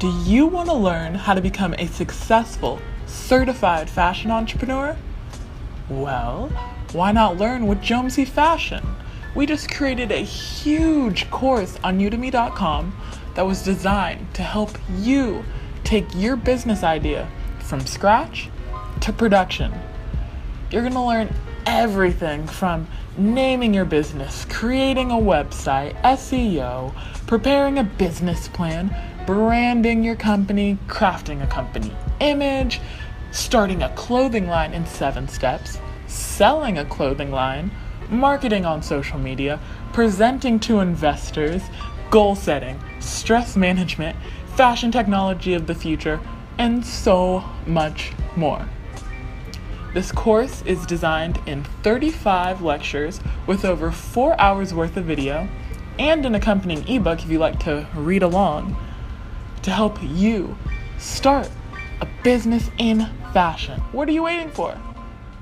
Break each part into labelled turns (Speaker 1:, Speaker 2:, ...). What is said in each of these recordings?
Speaker 1: Do you want to learn how to become a successful, certified fashion entrepreneur? Well, why not learn with Jomsy Fashion? We just created a huge course on Udemy.com that was designed to help you take your business idea from scratch to production. You're going to learn everything from naming your business, creating a website, SEO, preparing a business plan, branding your company, crafting a company image, starting a clothing line in 7 steps, selling a clothing line, marketing on social media, presenting to investors, goal setting, stress management, fashion technology of the future, and so much more. This course is designed in 35 lectures with over 4 hours worth of video and an accompanying ebook if you like to read along to help you start a business in fashion. What are you waiting for?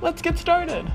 Speaker 1: Let's get started.